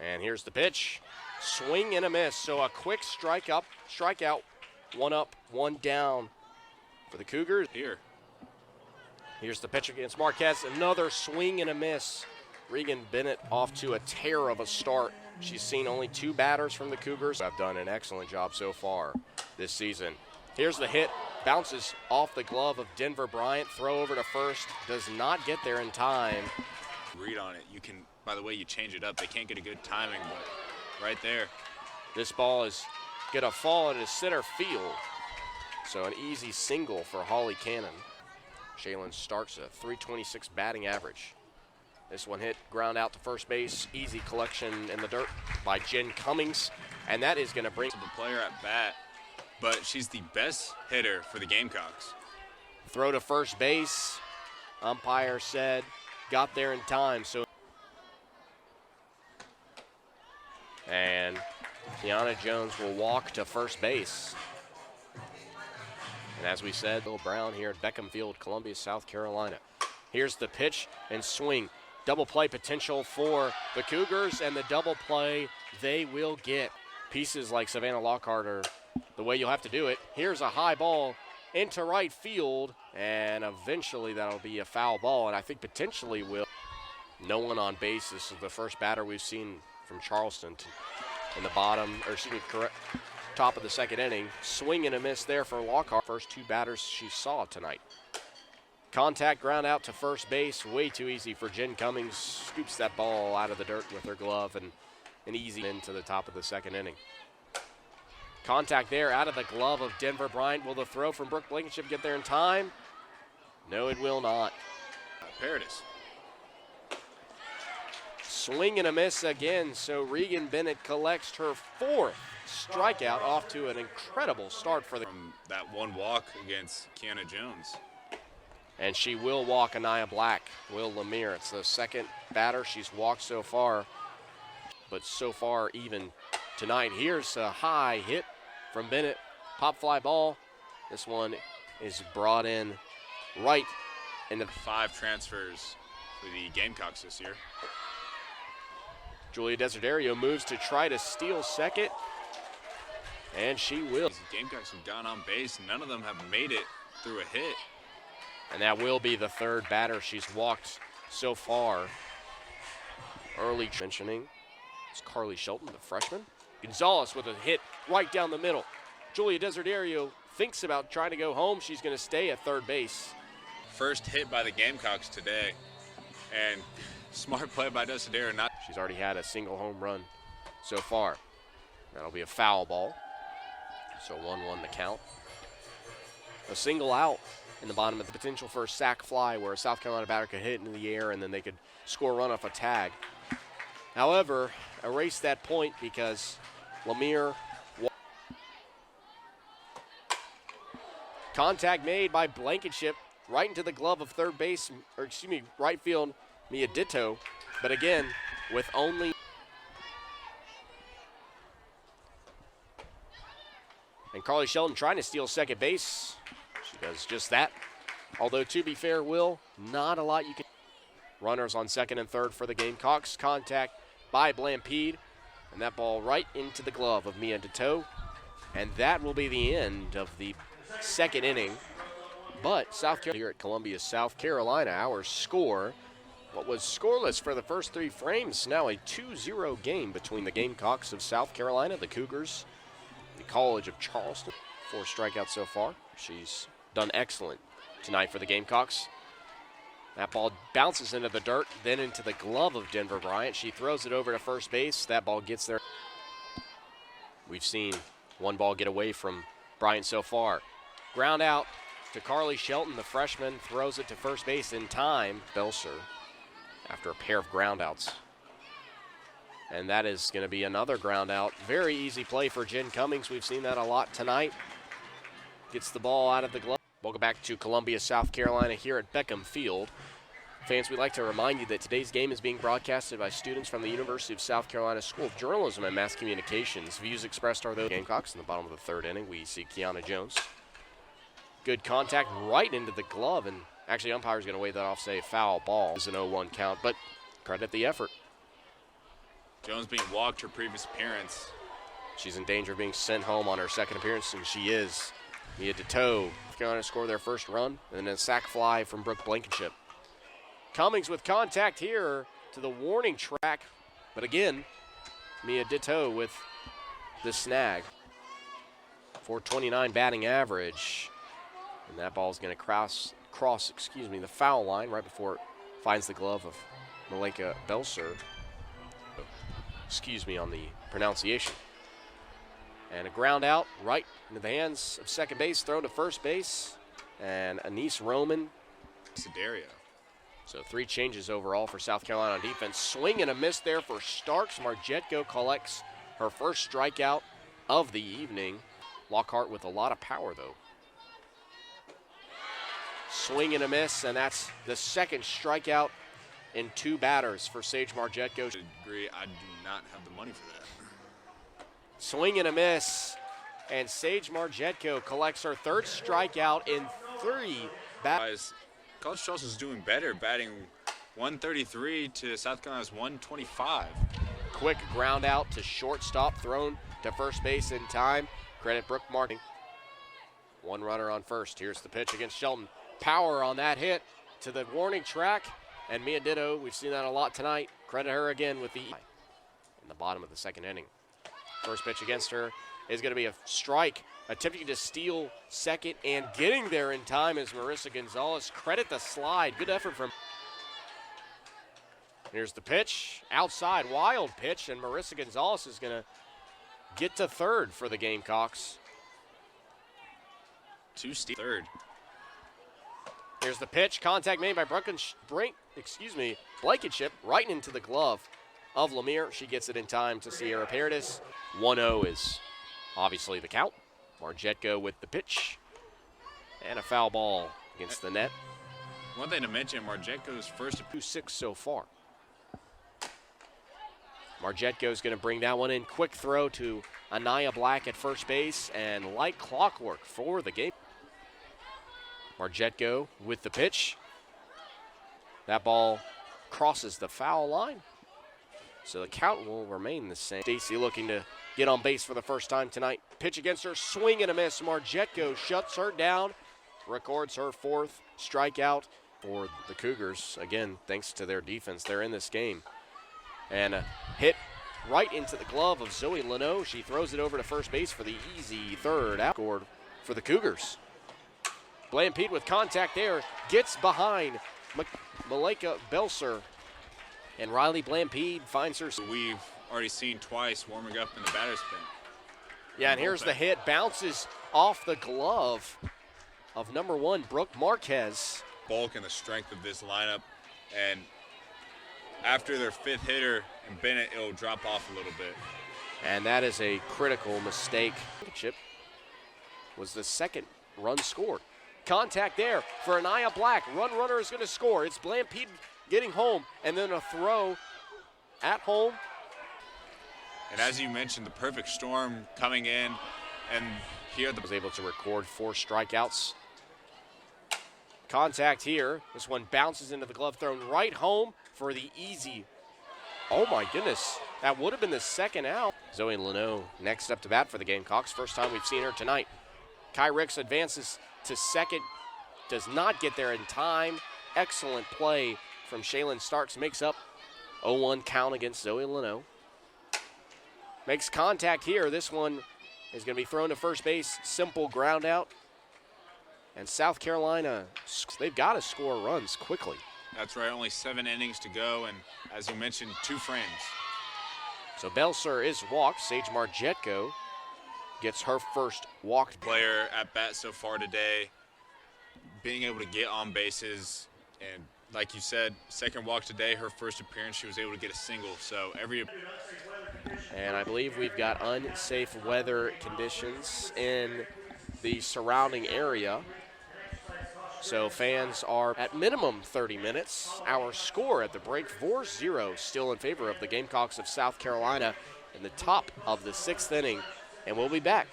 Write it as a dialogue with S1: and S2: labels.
S1: And here's the pitch. Swing and a miss. So a quick strikeout. One up, one down for the Cougars. Here's the pitch against Marquez. Another swing and a miss. Regan Bennett off to a tear of a start. She's seen only 2 batters from the Cougars. Have done an excellent job so far this season. Here's the hit. Bounces off the glove of Denver Bryant. Throw over to first. Does not get there in time.
S2: Read on it. You can, by the way you change it up, they can't get a good timing, but right there.
S1: This ball is going to fall into center field. So an easy single for Holly Cannon. Shaylin Starks, a .326 batting average. This one hit ground out to first base. Easy collection in the dirt by Jen Cummings. And that is going to bring
S2: the player at bat, but she's the best hitter for the Gamecocks.
S1: Throw to first base. Umpire said got there in time. So and Kiana Jones will walk to first base. And as we said, Bill Brown here at Beckham Field, Columbia, South Carolina. Here's the pitch and swing. Double play potential for the Cougars, and the double play they will get. Pieces like Savannah Lockhart are the way you'll have to do it. Here's a high ball into right field, and eventually that'll be a foul ball, and I think potentially will. No one on base. This is the first batter we've seen from Charleston in the top of the second inning. Swing and a miss there for Lockhart. First 2 batters she saw tonight. Contact ground out to first base. Way too easy for Jen Cummings. Scoops that ball out of the dirt with her glove and an easy into the top of the second inning. Contact there out of the glove of Denver Bryant. Will the throw from Brooke Blankenship get there in time? No, it will not.
S2: Paradis.
S1: Swing and a miss again. So Regan Bennett collects her 4th strikeout, off to an incredible start for the.
S2: From that one walk against Kiana Jones.
S1: And she will walk Anaya Black, Will Lemire. It's the second batter she's walked so far, but so far even tonight. Here's a high hit from Bennett. Pop fly ball. This one is brought in right into
S2: 5 transfers for the Gamecocks this year.
S1: Julia Desiderio moves to try to steal second, and she will.
S2: The Gamecocks have gone on base. None of them have made it through a hit.
S1: And that will be the 3rd batter she's walked so far. Early mentioning is Carly Shelton, the freshman. Gonzalez with a hit right down the middle. Julia Desiderio thinks about trying to go home. She's going to stay at third base.
S2: First hit by the Gamecocks today. And smart play by Desiderio.
S1: She's already had a single home run so far. That'll be a foul ball. So 1-1 the count. A single out in the bottom of the potential for a sac fly where a South Carolina batter could hit it into the air and then they could score a run off a tag. However, erase that point because Lemire. Contact made by Blankenship right into the glove of right field, Mia Ditto. But again, with only. And Carly Shelton trying to steal second base. She does just that. Although, to be fair, Will, not a lot you can. Runners on second and third for the Gamecocks. Contact by Blampede. And that ball right into the glove of Mia Ditto. And that will be the end of the second inning. But South Carolina here at Columbia, South Carolina, our score. What was scoreless for the first 3 frames, now a 2-0 game between the Gamecocks of South Carolina, the Cougars, the College of Charleston. 4 strikeouts so far. She's done excellent tonight for the Gamecocks. That ball bounces into the dirt, then into the glove of Denver Bryant. She throws it over to first base. That ball gets there. We've seen one ball get away from Bryant so far. Ground out to Carly Shelton, the freshman, throws it to first base in time. Belser after a pair of groundouts. And that is going to be another ground out. Very easy play for Jen Cummings. We've seen that a lot tonight. Gets the ball out of the glove. Welcome back to Columbia, South Carolina here at Beckham Field. Fans, we'd like to remind you that today's game is being broadcasted by students from the University of South Carolina School of Journalism and Mass Communications. Views expressed are those Gamecocks. In the bottom of the 3rd inning, we see Kiana Jones. Good contact right into the glove, and actually umpire's going to wave that off, say foul ball. It's an 0-1 count, but credit the effort.
S2: Jones being walked her previous appearance.
S1: She's in danger of being sent home on her second appearance, and she is. Mia DeToe going to score their first run, and then a sack fly from Brooke Blankenship. Cummings with contact here to the warning track, but again, Mia DeToe with the snag. 429 batting average, and that ball is going to cross the foul line right before it finds the glove of Malika Belser. Excuse me on the pronunciation. And a ground out right into the hands of second base, thrown to first base, and Anise Roman.
S2: Siderio.
S1: So 3 changes overall for South Carolina on defense. Swing and a miss there for Starks. Marjetko collects her first strikeout of the evening. Lockhart with a lot of power, though. Swing and a miss, and that's the second strikeout in 2 batters for Sage Marjetko.
S2: To agree, I do not have the money for that.
S1: Swing and a miss, and Sage Marjetko collects her third strikeout in 3 batters.
S2: College Charleston is doing better, batting 133 to South Carolina's 125.
S1: Quick ground out to shortstop, thrown to first base in time. Credit Brooke Martin. 1 runner on first. Here's the pitch against Shelton. Power on that hit to the warning track. And Mia Ditto, we've seen that a lot tonight. Credit her again with the in the bottom of the second inning. First pitch against her is going to be a strike. Attempting to steal second and getting there in time is Marissa Gonzalez. Credit the slide. Good effort from. Here's the pitch. Outside, wild pitch, and Marissa Gonzalez is going to get to third for the Gamecocks.
S2: Third.
S1: Here's the pitch. Contact made by Blankenship right into the glove of Lemire. She gets it in time to Sierra Paradis. 1-0 is obviously the count. Marjetko with the pitch. And a foul ball against the net.
S2: One thing to mention, Marjetko's first
S1: 2-6 so far. Marjetko is going to bring that one in. Quick throw to Anaya Black at first base, and like clockwork for the game. Marjetko with the pitch. That ball crosses the foul line. So the count will remain the same. Stacy looking to get on base for the first time tonight. Pitch against her, swing and a miss. Marjetko shuts her down, records her 4th strikeout for the Cougars. Again, thanks to their defense, they're in this game. And a hit right into the glove of Zoe Leno. She throws it over to first base for the easy third out. Scored for the Cougars. Blampede with contact there, gets behind Malika Belser. And Riley Blampede finds her.
S2: We've already seen twice warming up in the batter's pen.
S1: Yeah, and here's the hit. Bounces off the glove of number 1, Brooke Marquez.
S2: Bulk and the strength of this lineup. And after their 5th hitter and Bennett, it'll drop off a little bit.
S1: And that is a critical mistake. Chip was the 2nd run scored. Contact there for Anaya Black. Runner is going to score. It's Blampede getting home, and then a throw at home.
S2: And as you mentioned, the perfect storm coming in, and here
S1: was able to record 4 strikeouts. Contact here. This one bounces into the glove, thrown right home for the easy. Oh my goodness, that would have been the 2nd out. Zoe Leno next up to bat for the Gamecocks. First time we've seen her tonight. Kai Ricks advances to second, does not get there in time. Excellent play from Shaylin Starks, makes up 0-1 count against Zoe Leno. Makes contact here. This one is going to be thrown to first base. Simple ground out. And South Carolina, they've got to score runs quickly.
S2: That's right, only 7 innings to go, and as you mentioned, 2 frames.
S1: So Belser is walked. Sage Marjetko gets her first walked
S2: player at bat so far today, being able to get on bases, and like you said, 2nd walk today, her first appearance, she was able to get a single. So
S1: and I believe we've got unsafe weather conditions in the surrounding area. So fans are at minimum 30 minutes. Our score at the break, 4-0, still in favor of the Gamecocks of South Carolina in the top of the 6th inning. And we'll be back